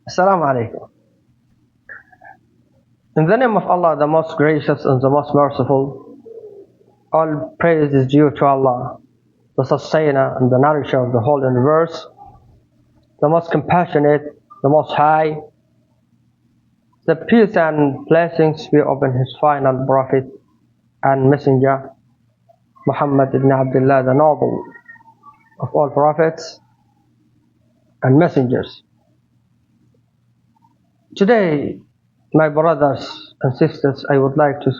Assalamu alaikum. In the name of Allah, the most gracious and the most merciful, all praise is due to Allah, the sustainer and the nourisher of the whole universe, the most compassionate, the most high. The peace and blessings be upon his final prophet and messenger, Muhammad ibn Abdullah, the noble of all prophets and messengers. Today, my brothers and sisters, I would like to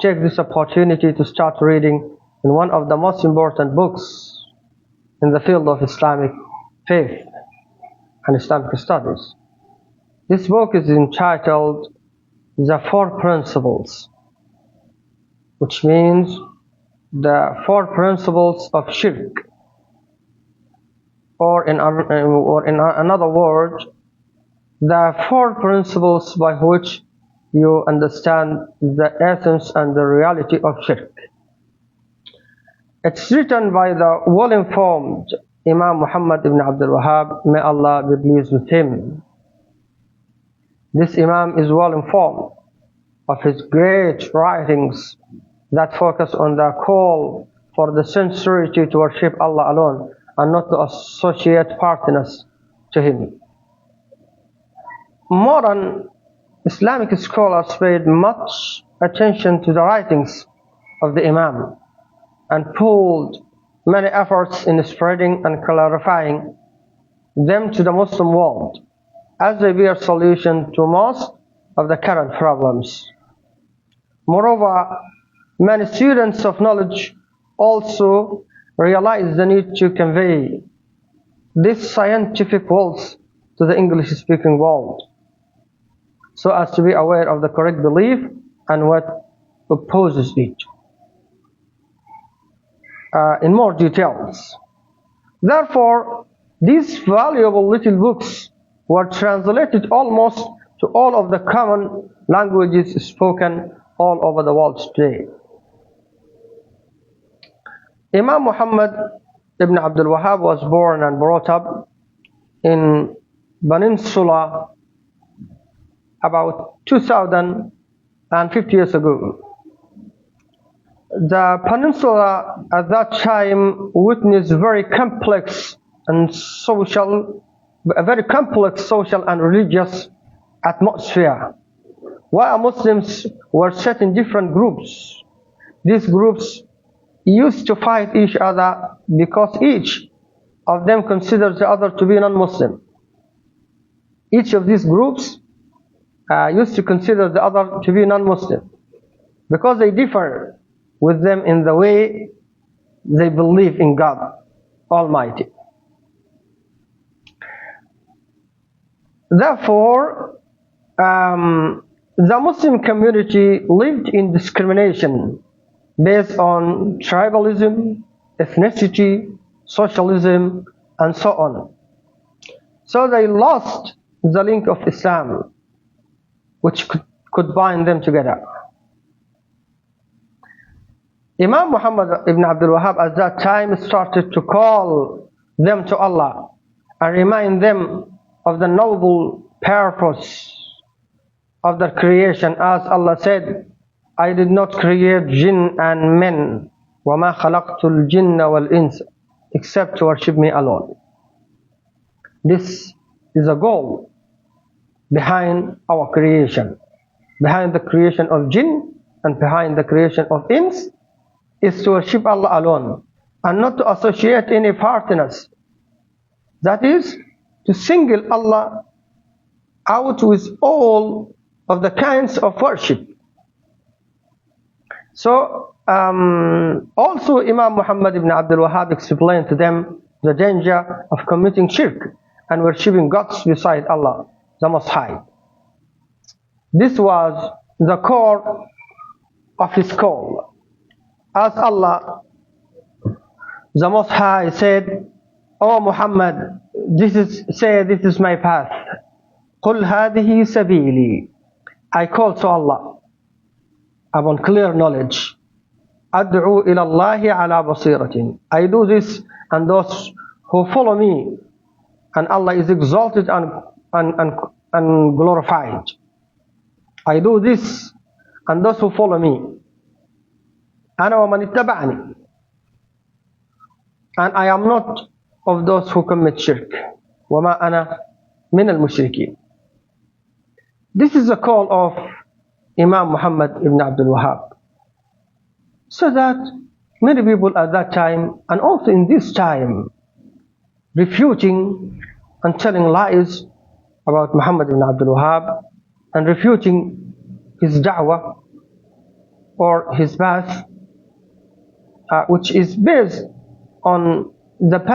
take this opportunity to start reading in one of the most important books in the field of Islamic faith and Islamic studies. This book is entitled The Four Principles, which means the four principles of shirk, or in another word, the four principles by which you understand the essence and the reality of shirk. It's written by the well-informed Imam Muhammad ibn Abdul Wahhab, may Allah be pleased with him. This Imam is well informed of his great writings that focus on the call for the sincerity to worship Allah alone and not to associate partners to him. Modern Islamic scholars paid much attention to the writings of the Imam and pulled many efforts in spreading and clarifying them to the Muslim world, as they be a solution to most of the current problems. Moreover, many students of knowledge also realize the need to convey this scientific wealth to the English-speaking world, so as to be aware of the correct belief and what opposes it in more details. Therefore, these valuable little books were translated almost to all of the common languages spoken all over the world today. Imam Muhammad ibn Abdul Wahhab was born and brought up in Peninsula about 2,050 years ago. The peninsula at that time witnessed a very complex social and religious atmosphere, while Muslims were set in different groups. These groups used to fight each other because each of them considers the other to be non-Muslim. Each of these groups used to consider the other to be non-Muslim because they differ with them in the way they believe in God Almighty. Therefore, the Muslim community lived in discrimination based on tribalism, ethnicity, socialism, and so on. So they lost the link of Islam, which could bind them together. Imam Muhammad ibn Abdul Wahhab at that time started to call them to Allah and remind them of the noble purpose of their creation, as Allah said, I did not create jinn and men, وَمَا خَلَقْتُ الْجِنَّ وَالْإِنسَ, except to worship me alone. This is a goal behind our creation. Behind the creation of jinn and behind the creation of ins is to worship Allah alone and not to associate any partners. That is, to single Allah out with all of the kinds of worship. So, also Imam Muhammad ibn Abdul Wahhab explained to them the danger of committing shirk and worshipping gods beside Allah, the Most High. This was the core of his call. As Allah, the Most High, said, O Muhammad, this is my path. قُلْ هَذِهِ سَبِيلِي, I call to Allah upon clear knowledge. أَدْعُو إِلَى اللَّهِ عَلَى بَصِيرَةٍ, I do this and those who follow me, and Allah is exalted and and glorified. I do this, and those who follow me, أنا ومن اتبعني, and I am not of those who commit shirk. وما أنا من المشركين. This is the call of Imam Muhammad ibn Abdul Wahhab. So that many people at that time, and also in this time, refuting and telling lies about Muhammad ibn Abdul Wahhab and refuting his da'wah or his path, which is based on the